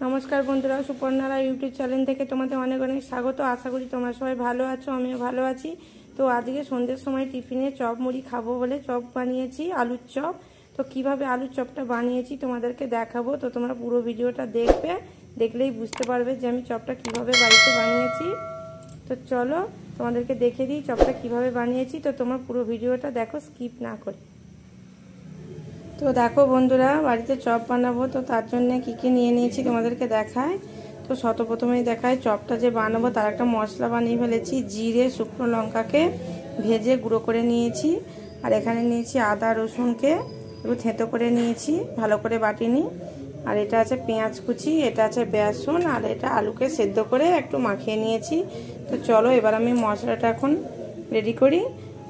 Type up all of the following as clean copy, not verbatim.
नमस्कार बंधुरा सुपर्णारा YouTube channel থেকে তোমাদের অনেক অনেক স্বাগত। আশা করি তোমরা সবাই ভালো আছো, আমিও ভালো আছি। তো আজকে সন্ধ্যের সময় টিফিনে চপ মুড়ি খাবো বলে চপ বানিয়েছি, আলুর চপ। তো কিভাবে আলুর চপটা বানিয়েছি তোমাদেরকে দেখাবো। তো তোমরা পুরো ভিডিওটা দেখবে, দেখলেই বুঝতে পারবে যে আমি চপটা কিভাবে বাড়িতে বানিয়েছি। তো চলো তোমাদেরকে দেখে দিই চপটা কিভাবে বানিয়েছি। তো তোমরা পুরো ভিডিওটা দেখো, স্কিপ না করে। তো দেখো বন্ধুরা, বাড়িতে চপ বানাবো, তো তার জন্য কি কি নিয়ে নিয়েছি তোমাদেরকে দেখায়। তো সর্বপ্রথমেই দেখায় চপটা যে বানাবো তার একটা মশলা বানিয়ে ফেলেছি। জিরে শুকনো লঙ্কাকে ভেজে গুঁড়ো করে নিয়েছি, আর এখানে নিয়েছি আদা রসুনকে একটু থেঁতো করে নিয়েছি, ভালো করে বাটিনি। আর এটা আছে পেঁয়াজ কুচি, এটা আছে বেসন, আর এটা আলুকে সেদ্ধ করে একটু মাখিয়ে নিয়েছি। তো চলো এবার আমি মশলাটা এখন রেডি করি।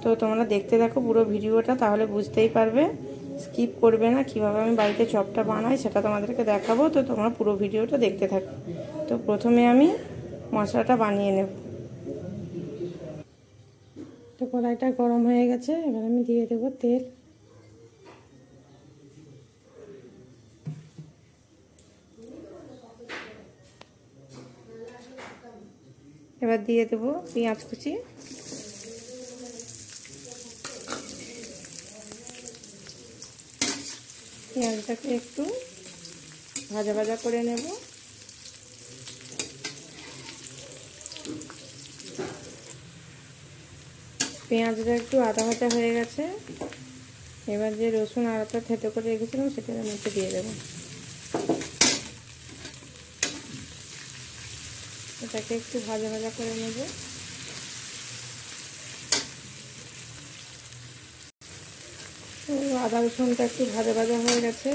তো তোমরা দেখতে থাকো পুরো ভিডিওটা, তাহলে বুঝতেই পারবে, স্কিপ করবে না। কিভাবে আমি বাড়িতে চপটা বানাই সেটা তোমাদেরকে দেখাবো। তো তোমরা পুরো ভিডিওটা দেখতে থাকো। তো প্রথমে আমি মশলাটা বানিয়ে নেব। তো কড়াইটা গরম হয়ে গেছে, এবার আমি দিয়ে দেব তেল। এবার দিয়ে দেব পেঁয়াজ কুচি, পেঁয়াজটাকে একটু ভাজা ভাজা করে নেব। পেঁয়াজটা একটু আদা ভাজা হয়ে গেছে, এবার যে রসুন আদাটা থেতো করে রেখেছিলাম সেটার মধ্যে দিয়ে দেব। এটাকে একটু ভাজা ভাজা করে নেব। আদা রসুনটা একটু ভাজা ভাজা হয়ে গেছে,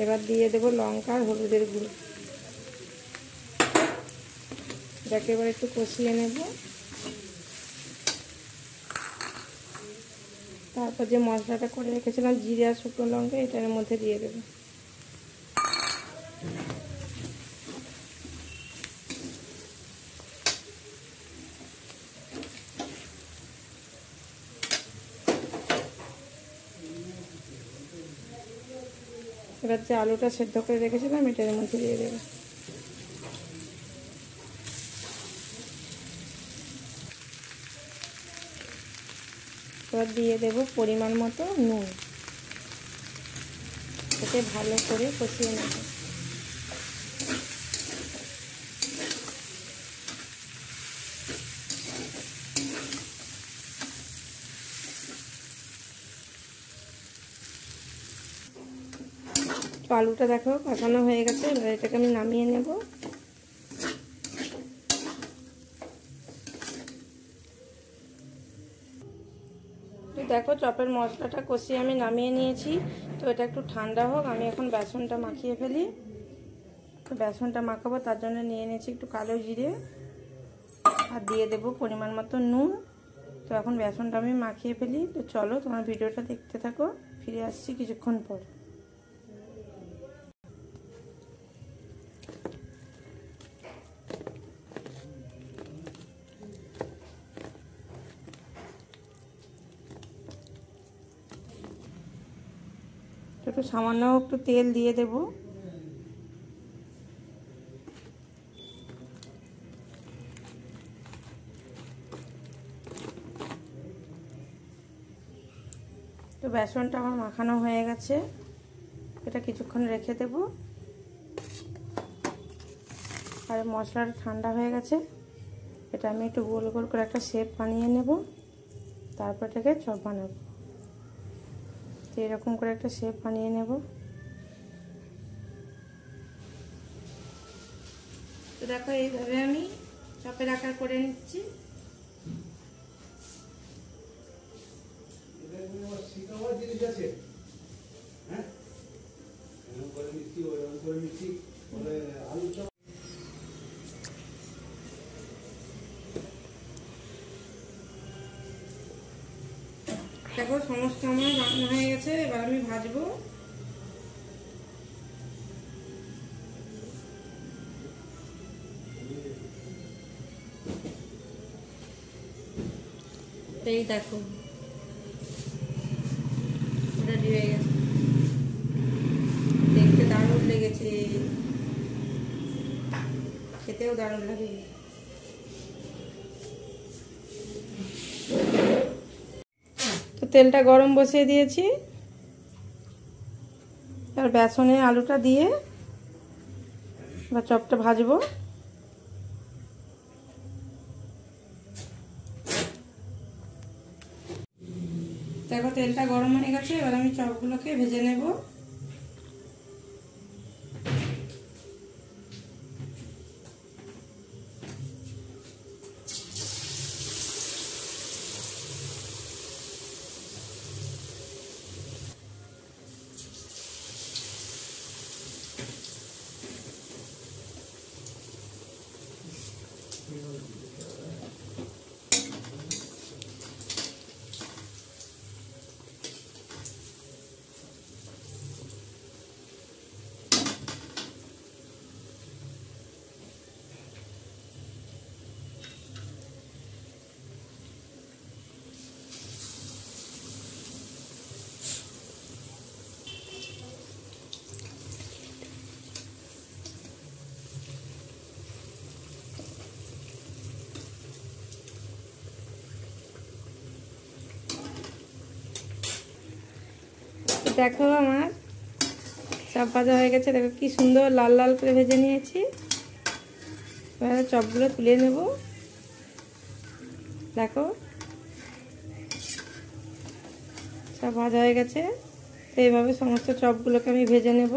এবার দিয়ে দেব লঙ্কা আর হলুদের গুঁড়ো। এটাকে এবার একটু কষিয়ে নেব। তারপর যে মশলাটা করে রেখেছিলাম জিরে আর শুকনো লঙ্কা, এটার মধ্যে দিয়ে দেব। এবার যে আলুটা সেদ্ধ করে রেখেছিলাম এটার মধ্যে দিয়ে দেব। এবার দিয়ে দেব পরিমাণ মতো নুন। এতে ভালো করে কষিয়ে নেব। আলুটা দেখো কষানো হয়ে গেছে, এবার এটাকে আমি নামিয়ে নেব। তো দেখো চপের মশলাটা কষিয়ে আমি নামিয়ে নিয়েছি। তো এটা একটু ঠান্ডা হোক, আমি এখন বেসনটা মাখিয়ে ফেলি। তো বেসনটা মাখাবো, তার জন্য নিয়ে নিয়েছি একটু কালো জিরে, আর দিয়ে দেব পরিমাণ মতো নুন। তো এখন বেসনটা আমি মাখিয়ে ফেলি। তো চলো তোমার ভিডিওটা দেখতে থাকো, ফিরে আসছি কিছুক্ষণ পর। একটু সামান্য একটু তেল দিয়ে দেব। তো বেসনটা আমার মাখানো হয়ে গেছে, এটা কিছুক্ষণ রেখে দেব। আর মশলাটা ঠান্ডা হয়ে গেছে, এটা আমি একটু গোল গোল করে একটা শেপ বানিয়ে নেব। তারপর এটাকে চপ বানাবো। তো এরকম করে একটা শেপ বানিয়ে নেব। তো দেখো এইভাবে আমি চপের আকার করে নিচ্ছি। দেখো সমস্ত আমার বানানো হয়ে গেছে, এবার আমি ভাজবো। এই দেখো রেডি হয়ে গেছে, দেখতে দারুণ লেগেছে। খেতেও দারুণ লাগে। তো তেলটা গরম বসিয়ে দিয়েছি, আর বেসনে আলুটা দিয়ে বা চপটা ভাজবো। দেখো তেলটা গরম হয়ে গেছে, এবার আমি চপগুলোকে ভেজে নেব। দেখো আমার চপ ভাজা হয়ে গেছে, দেখো কি সুন্দর লাল লাল করে ভেজে নিয়েছি। এবার চপগুলো তুলে নেব। দেখো সব ভাজা হয়ে গেছে, তো এইভাবে সমস্ত চপগুলোকে আমি ভেজে নেব।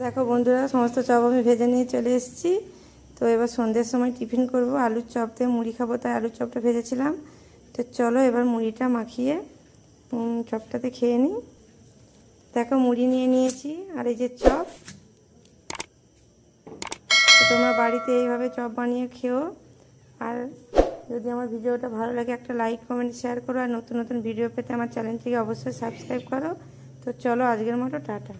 দেখো বন্ধুরা, সমস্ত চপ আমি ভেজে নিয়ে চলে এসেছি। তো এবার সন্ধ্যের সময় টিফিন করব, আলুর চপ দিয়ে মুড়ি খাবো, তাই আলুর চপটা ভেজেছিলাম। তো চলো এবার মুড়িটা মাখিয়ে চপটাতে খেয়ে নিই। দেখো মুড়ি নিয়ে নিয়েছি, আর এই যে চপ। তোমরা বাড়িতে এইভাবে চপ বানিয়ে খেও। আর যদি আমার ভিডিওটা ভালো লাগে একটা লাইক কমেন্ট শেয়ার করো, আর নতুন নতুন ভিডিও পেতে আমার চ্যানেলটিকে অবশ্যই সাবস্ক্রাইব করো। তো চলো আজকের মতো টাটা।